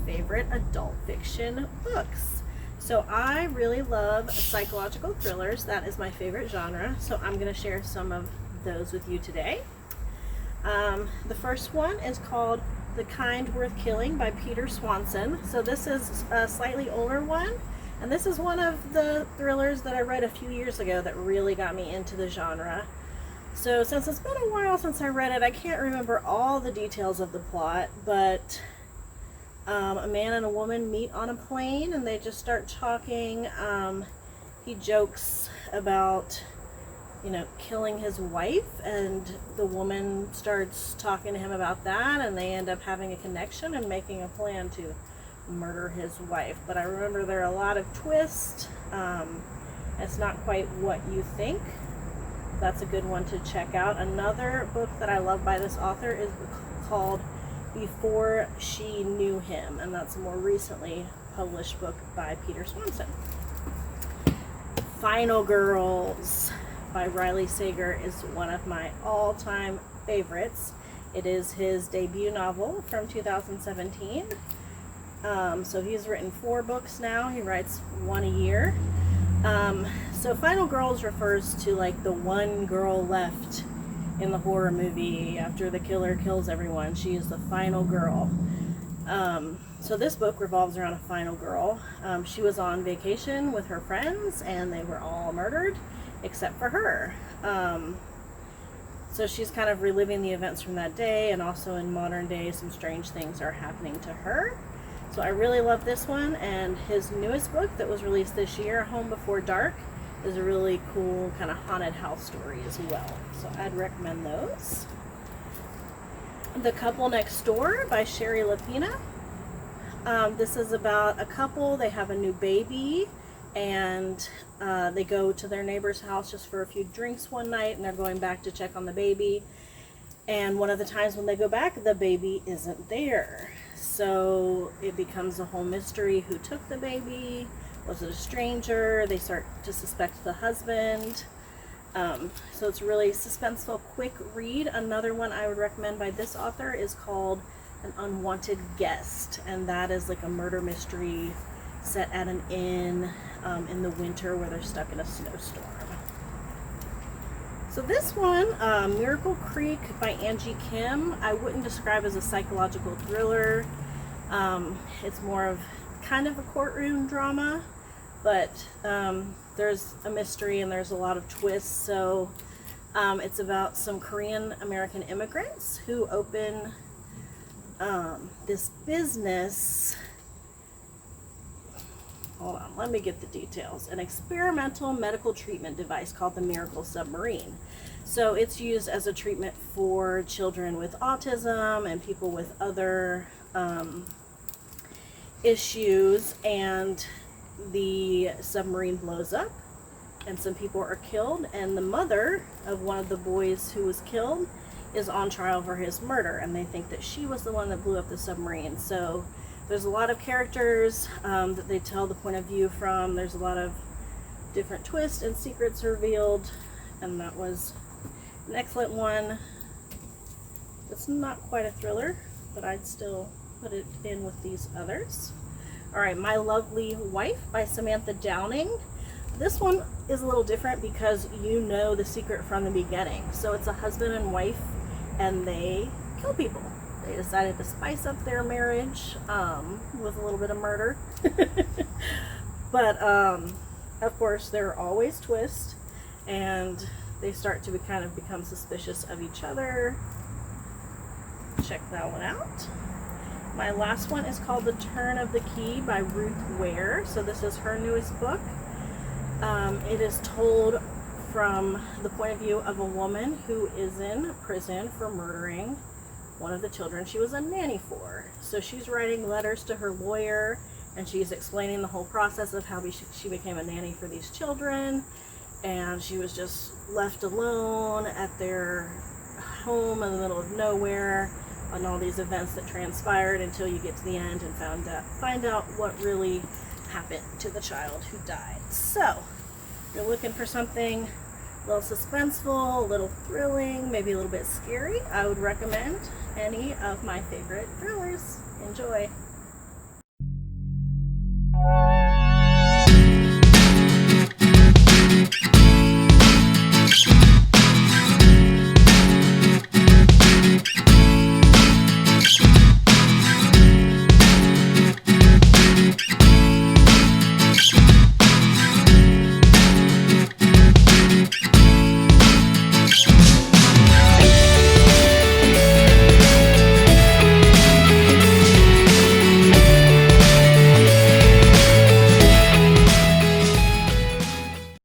favorite adult fiction books. So I really love psychological thrillers. That is my favorite genre. So I'm going to share some of those with you today. The first one is called The Kind Worth Killing by Peter Swanson. So this is a slightly older one. And this is one of the thrillers that I read a few years ago that really got me into the genre. So since it's been a while since I read it, I can't remember all the details of the plot, but a man and a woman meet on a plane and they just start talking. He jokes about, killing his wife, and the woman starts talking to him about that, and they end up having a connection and making a plan to murder his wife. But I remember there are a lot of twists. It's not quite what you think. That's a good one to check out. Another book that I love by this author is called Before She Knew Him, and that's a more recently published book by Peter Swanson. Final Girls by Riley Sager is one of my all-time favorites. It is his debut novel from 2017. So he's written 4 books now. He writes one a year. So Final Girls refers to like the one girl left in the horror movie after the killer kills everyone. She is the final girl. So this book revolves around a final girl. She was on vacation with her friends and they were all murdered except for her. So she's kind of reliving the events from that day, and also in modern day some strange things are happening to her. So I really love this one, and his newest book that was released this year, Home Before Dark, is a really cool kind of haunted house story as well. So I'd recommend those. The Couple Next Door by Sherry Lapina. This is about a couple. They have a new baby, and they go to their neighbor's house just for a few drinks one night, and they're going back to check on the baby. And one of the times when they go back, the baby isn't there. So it becomes a whole mystery. Who took the baby? Was it a stranger? They start to suspect the husband. So it's really suspenseful, quick read. Another one I would recommend by this author is called An Unwanted Guest, and that is like a murder mystery set at an inn in the winter where they're stuck in a snowstorm. So this one, Miracle Creek by Angie Kim, I wouldn't describe as a psychological thriller. It's more of kind of a courtroom drama, but there's a mystery and there's a lot of twists. So it's about some Korean American immigrants who open this business. Hold on, let me get the details. An experimental medical treatment device called the Miracle Submarine. So it's used as a treatment for children with autism and people with other issues, and the submarine blows up and some people are killed, and the mother of one of the boys who was killed is on trial for his murder, and they think that she was the one that blew up the submarine. So there's a lot of characters that they tell the point of view from. There's a lot of different twists and secrets revealed, and that was an excellent one. It's not quite a thriller, but I'd still put it in with these others. All right, My Lovely Wife by Samantha Downing. This one is a little different because you know the secret from the beginning. So it's a husband and wife, and they kill people. They decided to spice up their marriage with a little bit of murder. But of course there are always twists, and they start to kind of become suspicious of each other. Check that one out. My last one is called The Turn of the Key by Ruth Ware. So this is her newest book. It is told from the point of view of a woman who is in prison for murdering one of the children she was a nanny for. So she's writing letters to her lawyer, and she's explaining the whole process of how she became a nanny for these children, and she was just left alone at their home in the middle of nowhere, and all these events that transpired until you get to the end and find out what really happened to the child who died. So if you're looking for something a little suspenseful, a little thrilling, maybe a little bit scary, I would recommend any of my favorite thrillers. Enjoy.